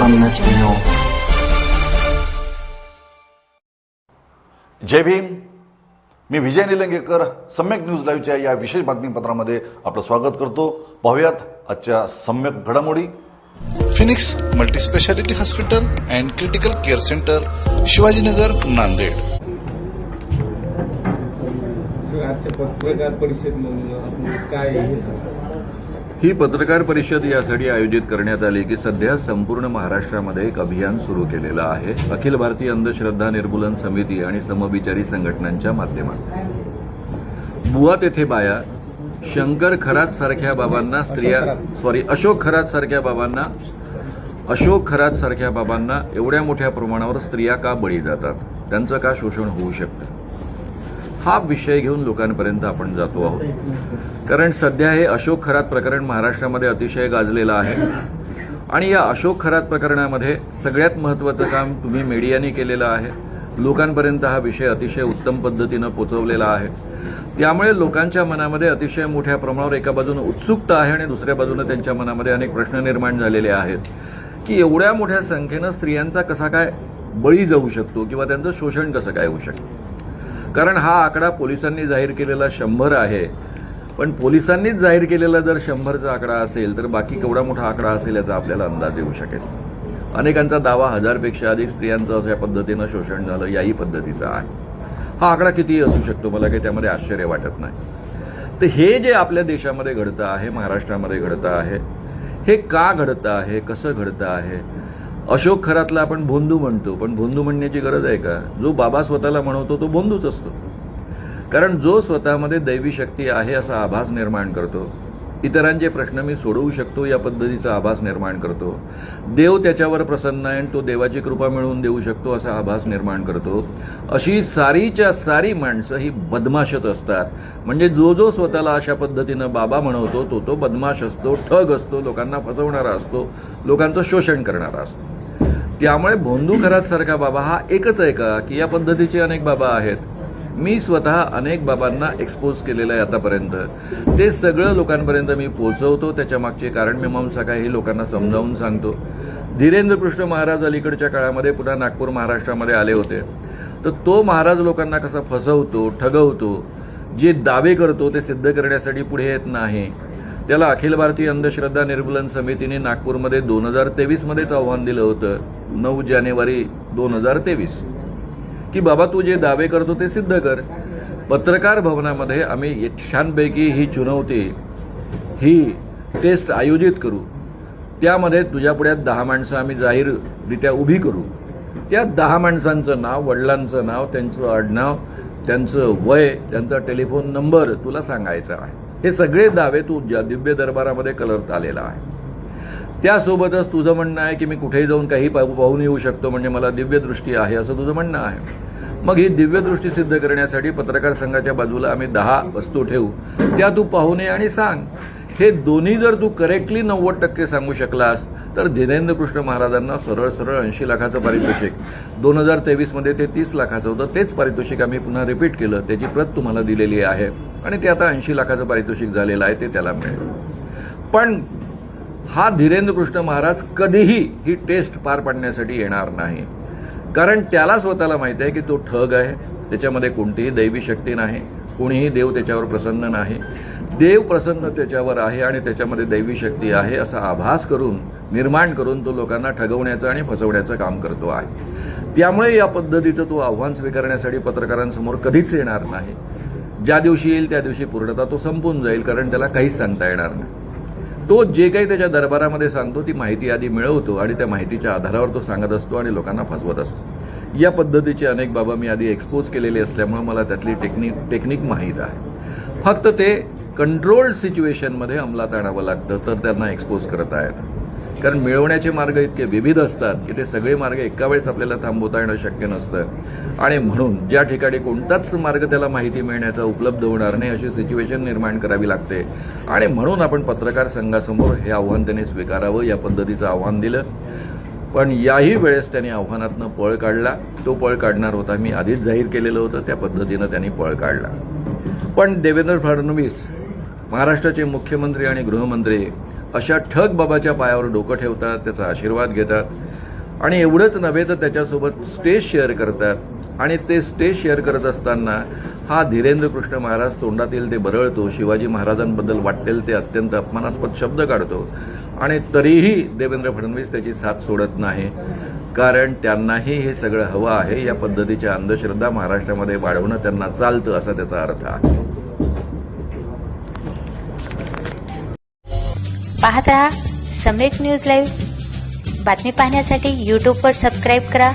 सम्यक न्यूज. जय भीम. मी विजय निलंगेकर सम्यक न्यूज लाईव्हच्या या विशेष बातमीपत्रामध्ये आपलं स्वागत करतो. पाहूयात आजच्या सम्यक घडामोडी. Phoenix multispeciality hospital and critical care centre, Shivajinagar, Nanded. आजच्या पत्रकार परिषदेमध्ये काय हे सांगा. ही पत्रकार परिषद यासाठी आयोजित करण्यात आली की सध्या संपूर्ण महाराष्ट्रामध्ये एक अभियान सुरू केलेलं आहे. अखिल भारतीय अंधश्रद्धा निर्मूलन समिती आणि समविचारी संघटनांच्या माध्यमातून बुवा तेथे बाया, शंकर खरात सारख्या बाबांना अशोक खरात सारख्या बाबांना एवढ्या मोठ्या प्रमाणावर स्त्रिया का बळी जातात, त्यांचं का शोषण होऊ शकतं, हा विषय घेऊन लोकांपर्यंत आपण जातो आहोत. कारण सध्या हे अशोक खरात प्रकरण महाराष्ट्रामध्ये अतिशय गाजलेलं आहे आणि या अशोक खरात प्रकरणामध्ये सगळ्यात महत्त्वाचं काम तुम्ही मीडियाने केलेलं आहे. लोकांपर्यंत हा विषय अतिशय उत्तम पद्धतीनं पोचवलेला आहे. त्यामुळे लोकांच्या मनामध्ये अतिशय मोठ्या प्रमाणावर एका बाजूने उत्सुकता आहे आणि दुसऱ्या बाजूने त्यांच्या मनामध्ये अनेक प्रश्न निर्माण झालेले आहेत की एवढ्या मोठ्या संख्येनं स्त्रियांचा कसा काय बळी जाऊ शकतो किंवा त्यांचं शोषण कसं काय होऊ शकतं. कारण हा आकडा पोलिसांनी जाहीर केलेला 100 आहे, पण पोलिसांनीच जाहीर केलेला जर 100चा आकडा असेल तर बाकी केवढा मोठा आकडा असेल याचा आपल्याला अंदाज येऊ शकेल. अनेकांचा दावा 1000पेक्षा अधिक स्त्रियांचं अशा पद्धतीनं शोषण झालं याही पद्धतीचा आहे. हा आकडा कितीही असू शकतो, मला काही त्यामध्ये आश्चर्य वाटत नाही. तर हे जे आपल्या देशामध्ये घडतं आहे, महाराष्ट्रामध्ये घडतं आहे, हे का घडतं आहे, कसं घडतं आहे. अशोक खरातला आपण भोंदू म्हणतो, पण भोंदू म्हणण्याची गरज आहे का. जो बाबा स्वतःला म्हणवतो तो भोंदूच असतो. कारण जो स्वतःमध्ये दैवी शक्ती आहे असा आभास निर्माण करतो, इतरांचे प्रश्न मी सोडवू शकतो या पद्धतीचा आभास निर्माण करतो, देव त्याच्यावर प्रसन्न आहे आणि तो देवाची कृपा मिळवून देऊ शकतो असा आभास निर्माण करतो, अशी सारीच्या सारी माणसं ही बदमाशच असतात. म्हणजे जो स्वतःला अशा पद्धतीनं बाबा म्हणवतो तो बदमाश असतो, ठग असतो, लोकांना फसवणारा असतो, लोकांचं शोषण करणारा असतो. त्यामुळे भोंदू खरात सारखा बाबा हा एकच आहे का की या पद्धतीचे अनेक बाबा आहेत. मी स्वतः अनेक बाबांना एक्सपोज केलेलं आहे आतापर्यंत. ते सगळं लोकांपर्यंत मी पोहोचवतो. त्याच्या मागचे कारण मीमांसा काय हे लोकांना समजावून सांगतो. धीरेंद्रकृष्ण महाराज अलीकडच्या काळामध्ये पुन्हा नागपूर महाराष्ट्रामध्ये आले होते. तर तो महाराज लोकांना कसा फसवतो, ठगवतो, जे दावे करतो ते सिद्ध करण्यासाठी पुढे येत नाही. त्याला अखिल भारतीय अंधश्रद्धा निर्मूलन समितीने नागपूरमध्ये 2023मध्येच आव्हान दिलं होतं, 9 जानेवारी 2023, की बाबा तू जे दावे करतो ते सिद्ध कर. पत्रकार भवनामध्ये आम्ही छानपैकी ही चुनवती, ही टेस्ट आयोजित करू. त्यामध्ये तुझ्या पुढ्यात 10 माणसं आम्ही जाहीररित्या उभी करू. त्या 10 माणसांचं नाव, वडिलांचं नाव, त्यांचं आडनाव, त्यांचं वय, त्यांचा टेलिफोन नंबर तुला सांगायचा आहे. हे सगळे दावे तू दिव्य दरबारामध्ये कलर्त आलेला आहे. त्यासोबतच तुझं म्हणणं आहे की मी कुठेही जाऊन काही पाहून येऊ शकतो, म्हणजे मला दिव्य दृष्टी आहे असं तुझं म्हणणं आहे. मग ही दिव्य दृष्टी सिद्ध करण्यासाठी पत्रकार संघाच्या बाजूला आम्ही 10 वस्तू ठेवू, त्या तू पाहून ये आणि सांग. हे दोन्ही जर तू करेक्टली 90% सांगू शकलास तर धीरेंद्रकृष्ण महाराजांना सरळ 80 लाखाचं पारितोषिक, 2023मध्ये ते 30 लाखाचं होतं, तेच पारितोषिक आम्ही पुन्हा रिपीट केलं. त्याची प्रत तुम्हाला दिलेली आहे आणि ते आता 80 लाखाचं पारितोषिक झालेलं आहे, ते त्याला मिळेल. पण हा धीरेंद्रकृष्ण महाराज कधीही ही टेस्ट पार पाडण्यासाठी येणार नाही. कारण त्याला स्वतःला माहिती आहे की तो ठग आहे, त्याच्यामध्ये कोणतीही दैवी शक्ती नाही, कोणीही देव त्याच्यावर प्रसन्न नाही. देव प्रसन्न त्याच्यावर आहे आणि त्याच्यामध्ये दैवी शक्ती आहे असा आभास करून, निर्माण करून तो लोकांना ठगवण्याचं आणि फसवण्याचं काम करतो आहे. त्यामुळे या पद्धतीचं तो आव्हान स्वीकारण्यासाठी पत्रकारांसमोर कधीच येणार नाही. ज्या दिवशी येईल त्या दिवशी पूर्णतः तो संपून जाईल, कारण त्याला काहीच सांगता येणार नाही. तो जे काही त्याच्या दरबारामध्ये सांगतो ती माहिती आधी मिळवतो आणि त्या माहितीच्या आधारावर तो सांगत असतो आणि लोकांना फसवत असतो. या पद्धतीचे अनेक बाबा मी आधी एक्सपोज केलेले असल्यामुळे मला त्यातली टेक्निक माहीत आहे. फक्त ते कंट्रोल्ड सिच्युएशनमध्ये अंमलात आणावं लागतं तर त्यांना एक्सपोज करता येतं. कारण मिळवण्याचे मार्ग इतके विविध असतात की ते सगळे मार्ग एका वेळेस आपल्याला थांबवता येणं शक्य नसतं. आणि म्हणून ज्या ठिकाणी कोणताच मार्ग त्याला माहिती मिळण्याचा उपलब्ध होणार नाही अशी सिच्युएशन निर्माण करावी लागते. आणि म्हणून आपण पत्रकार संघासमोर हे आव्हान त्यांनी स्वीकारावं या पद्धतीचं आव्हान दिलं. पण याही वेळेस त्यांनी आव्हानातनं पळ काढला. तो पळ काढणार होता, मी आधीच जाहीर केलेलं होतं, त्या पद्धतीनं त्यांनी पळ काढला. पण देवेंद्र फडणवीस महाराष्ट्राचे मुख्यमंत्री आणि गृहमंत्री अशा ठग बाबाच्या पायावर डोकं ठेवतात, त्याचा आशीर्वाद घेतात आणि एवढंच नव्हे तर त्याच्यासोबत स्टेज शेअर करतात आणि ते स्टेज शेअर करत असताना हा धीरेंद्र कृष्ण महाराज तोंडातील ते बरळतो, शिवाजी महाराजांबद्दल वाटेल ते अत्यंत अपमानास्पद शब्द काढतो आणि तरीही देवेंद्र फडणवीस त्याची साथ सोडत नाही, कारण त्यांनाही हे सगळं हवं आहे. या पद्धतीच्या अंधश्रद्धा महाराष्ट्रामध्ये वाढवणं त्यांना चालतं असा त्याचा अर्थ आहे. पाहत रहा सम्यक न्यूज लाईव्ह. बातमी पाहण्यासाठी यूट्यूबवर सबस्क्राईब करा.